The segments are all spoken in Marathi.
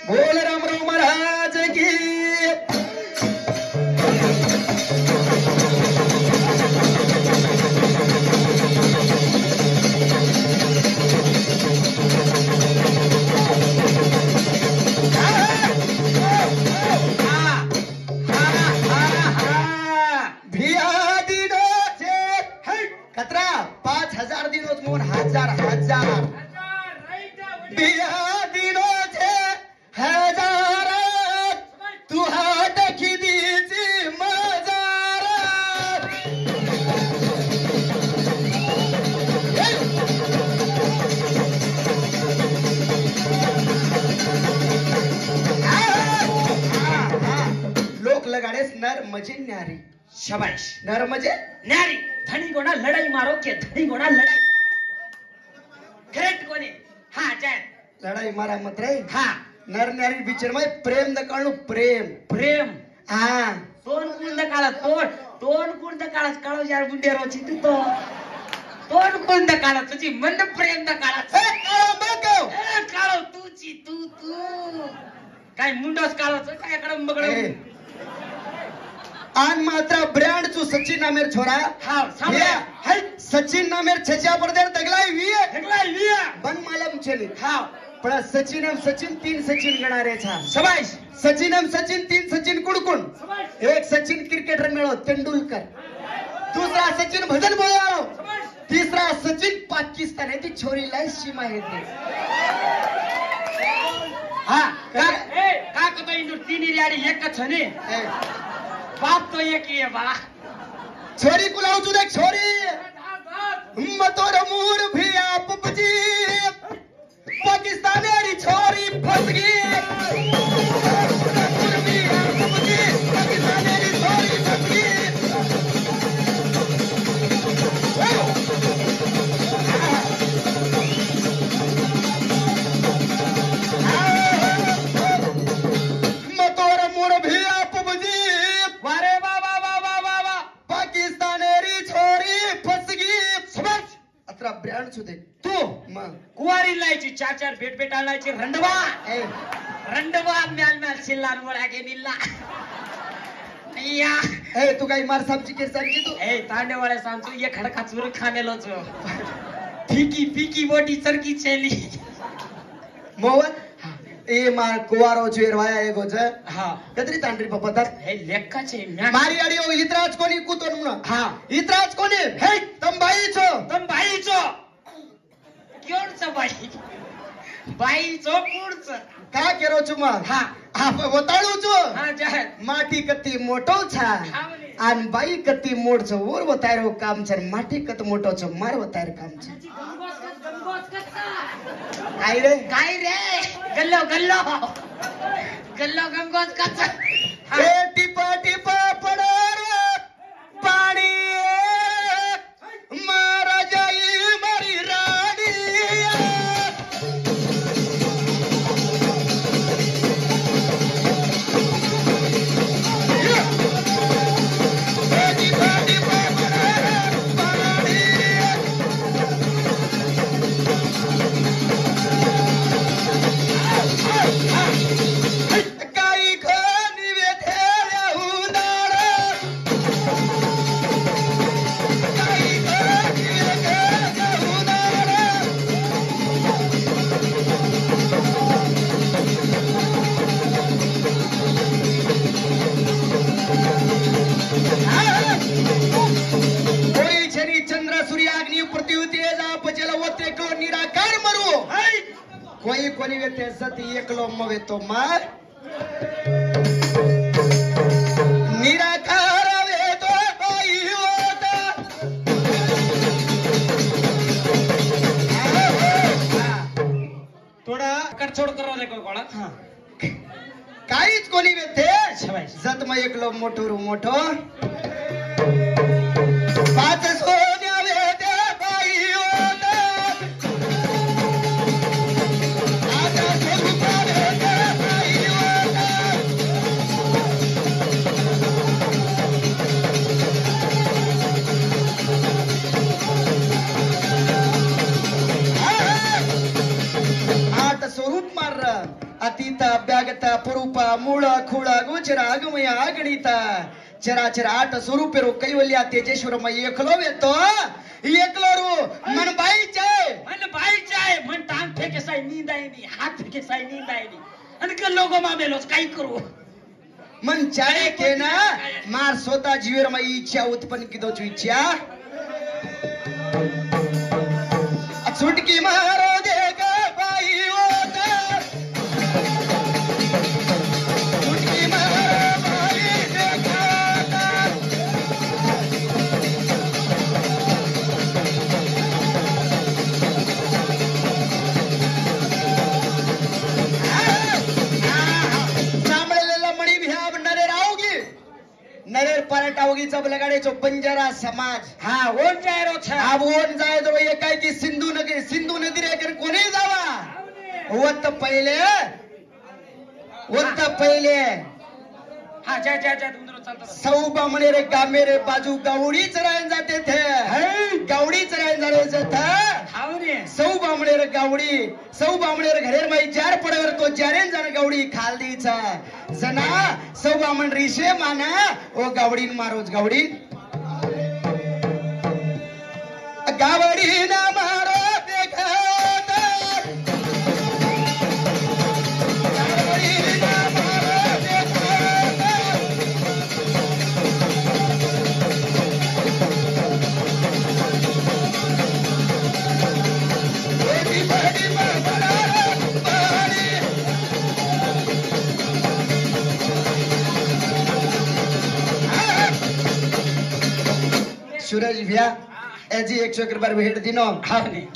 बोल रामराव महाराज की कतरा 5000 दिनों मोन हजार बिया दिनों छे हजार तू हाट खिदीची मजार लोक लगाडेस नर मजे न्यारी शाबाश नर मजे न्यारी धनी गोना लड़ाई मारो के धनी गोना लड़ाई ग्रेट कोने हाँ जय लड़ाई मारा मत रे हाँ नर न्यारी बिचर में प्रेम दकाळू प्रेम प्रेम हाँ तोन कुंद काळा तोन कुंद काळा काळो यार बुंडे रोची तू तोन कुंद काळा तुझी मन प्रेम द काळा ए काळो बघव काळो तुझी तू काय मुंडोस काळोच काय कडम बगड आन मात्रा ब्रँड चू सचिन नामेर छोरा हाँ सामने है सचिन नामेर छच्या पडदेर तगलाई विये हेगला लिया बन मालम चली हाँ पण सचिनम सचिन 3 सचिन गणारे छा शाबाश सचिनम सचिन 3 सचिन कुडकुन शाबाश एक सचिन क्रिकेटर मिळो तेंडुलकर दूसरा सचिन भजन बोयाळो तीसरा सचिन पाकिस्तान है ती छोरी लाई सीमा है ती हाँ का कबा इंदुर तीन रियाडी एक छ ने बाप तो एक ही है बा छोरी कुलाऊ तू देख छोरी मतोर मूर भी आप बजी पाकिस्तानी छोरी फंस गई मूर भी आप बजी पाकिस्तानी छोरी फंस गई मतोर मूर भी आप बजी वारे बाबा बाबा बाबा पाकिस्तानी छोरी फंस गई समझ अतरा ब्रँड सुदे तू मग कुवारी लायची चार चार भेट आणायची रंडवा ए रंडवा म्याल सिल्लान वळा गे निल्ला या ए तू काही मार सामची के सामची तू ए तांडे वाले सांगतो ये खडका चूर खानेलोच फीकी मोठी चरकी चेली मोहन ए मार कुवारो चेरवाया एगो छ हा कतरी तांड्री पपतात हे लेक्काचे मारी आडी ओ इतराज कोणी कुतोन मुना हा इतराज कोणी हे तम बाई छो तम भाईचो कोणचं बाईचो कोणचं का केरो चुमा हा आप बताळू छो हा जाय माटी कती मोटो छा आन बाई कती मोड छ ओर बतायरो काम छ माटी कत मोटो छ मार बतायर काम छ काय रे गल्लो गंगोस कच्चा ए टिपा टिपा पडो रे पाणी मारा जाई मारी राणी ए टिपा टिपा पडो रे पाणी काही खानी वेथेल्या उन्हाळ काही खानी वेथेल्या उन्हाळ कोई शनी चंद्र सूर्य अग्नि पृथ्वी तेज आप जल व तेकलो निराकार मरू कोई कोणी वेते सती एकलो मवे तो मार निराकार वे तो कोई होता थोडा कटछोड करो रे कोळा हा काहीच कोणी वेते शाबाश जत म एकलो मोठो रु मोठो पाच सोन्या वेते कोई होता आता स्वरूपा वेते कोई होता आठ स्वरूप मार अतीत अभ्यागत पुरूप मूळ खूळ गोचर अगमय अगणित चराचर आठ स्वरूप रो कैवल्या तेजेश्वर मय एकलो येतो एकलो रू मन बाई चाय मन टांग फेके साई नींद आई नहीं हाथ फेके साई नींद आई नहीं अनके लोगों मा बेलोस काय करू मन चाय के ना मार स्वतः जीवर मय इच्छा उत्पन्न की दो इच्छा छुटकी मारो देगा बाई होता छुटकी मारो बाई देगा सांभळलेला मणी भ्या नरेर आओगी नरेर परटाओगी जब लगाड़े जो बंजारा समाज हाँ ओन जाय रो छा अब ओन जाए तो ये काय की सिंधू नदी रेकर कोणी जावा वत पहिले हाँ जा तुम चलता सौ बामणे रे गामे रे बाजू गावडी चरायन जाते थे गावडी चरायन जाते थे हावने सौ बामणे रे घरेर माई जार पडवर तो जारेन जान गावडी खाल दीचा जना सौ बामण रिशे माना ओ गावडीन मारोज गावडी ना मारो देखा गावडी ना मारो देखा सूरज भैया एजी 100 रुपये भेट दिनो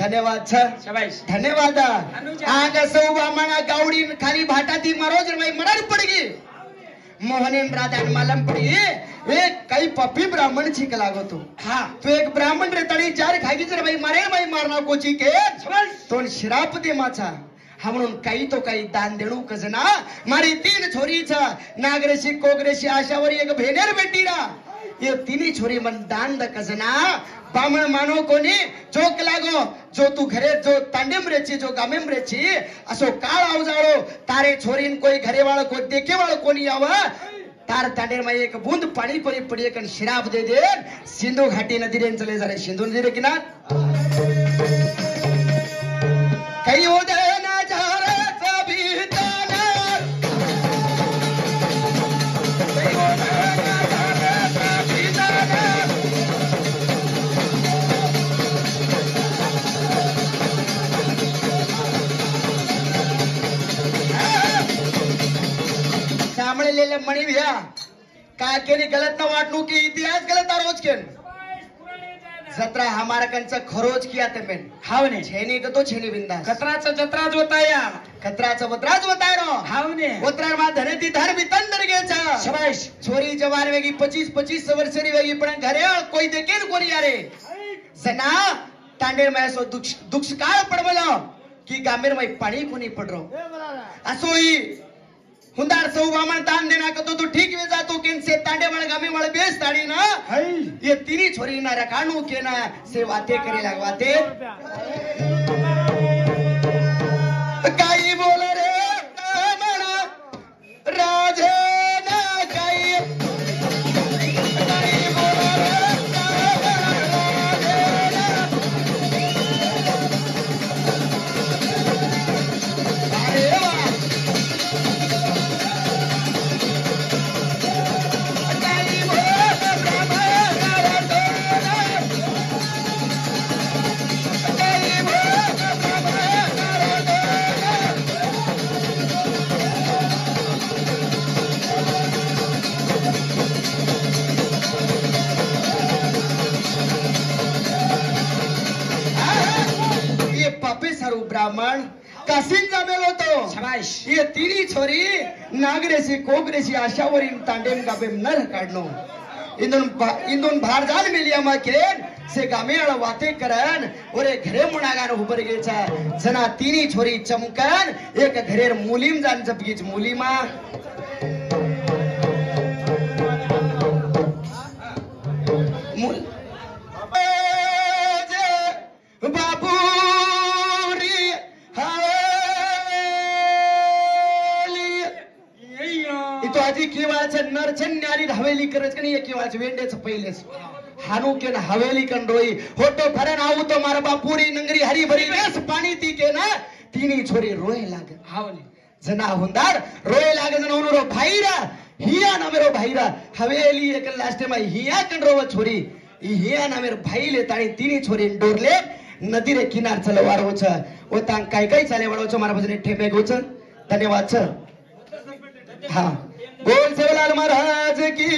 धन्यवाद शाबाश धन्यवाद आग सौ बामणा गावडी खाली भाटाती मरोज रे मरण पड़गी मोहनेन राधान मालम पड़ी एक कई पप्पी ब्राह्मण छिक लागो तो हाँ तो एक ब्राह्मण रे तड़ी चार खागी जर भाई मारे भाई मारना कोची के तो श्राप दे माचा हमणून काही तो काही दान देणू कसना मारी 3 छोरी छ नागरेशी कोगरेशी आशावरी एक भेनेर बेटीरा ये तिनी छोरी मन दान द कसना बामण मानो कोनी जोक लागो जो तू घरे जो तांडेम रेची जो गामेम रेची असो काळ आवजाळो तारे छोरीन कोई घरे वाळो को देखे वाळो कोनी आवा तार तांडेर में एक बूंद पानी कोनी पड़ी कन शराब दे दे सिंधु घाटी नदी रेन चले जा रहे सिंधु नदी रे किनार कई हो दे ना जा रे सभी ताना कई हो दे ना जा रे सभी ताना सामळलेले मणी भैया काय केली गलत ना वाटणू की इतिहास गलत आ रोज केन जत्रा हमारा कंचा खरोज किया ते मेन हावने छेनी तो छेनी बिंदास कतराचा जत्राच होता या कतराचा वत्राज होता रो हावने वत्रार मा धरे ती धर भी तंदर गेचा शाबाश छोरी जवान वेगी 25 वर्षरी वेगी पण घरे कोई देकेन कोणी यारे जना तांडेर में सो दुख काळ पडवलो की गामेर में पाणी कोणी पडरो असोई हुंदार सौ बामण दान देना कतो तो ठीक वे जातो केन से तांडे वाले गामे वाले बेस ताड़ी ना ये तीनी छोरी ना रकाणू के ना से बातें करे लगवाते काई बोल रे कामना राजे ना काई काई बोल रे ब्राह्मण कासिन जमेलो तो शाबाश ये तीनी छोरी नागरेसी कोगरेसी आशावरीन तांडेम गाबेम नर काढनो इंदोन भार जान मिलिया मा केन से गामेळ वाते करन ओरे घरे मुणागान उबर गेचा जना तीनी छोरी चमकन एक घरेर मुलीम जान जपगीच मुलीमा बाबू तो आजी किवाळच्या नरचन्यारी हवेली करच कनी एक किवाळच्या वेंडेच पहिलेच हानू के न हवेली कन रोई होटो फरन आऊ तो मार बापुरी नंगरी हरी भरी रस पाणी ती के ना तीनी छोरी रोए लाग हावले जना हुंदार रोए लागे जना उनो रो भाईरा हिया ना मेरो भाईरा हवेली एक लास्ट में हिया कन रोव छोरी हिया ना मेरो भाई ले ताणी तीनी छोरी डोरले नदी रे किनार चल वारवच ओ तांग काय काय चाले वारवच मारा भजने ठेपे गोच धन्यवाद छ हाँ बोल सेवलाल महाराज की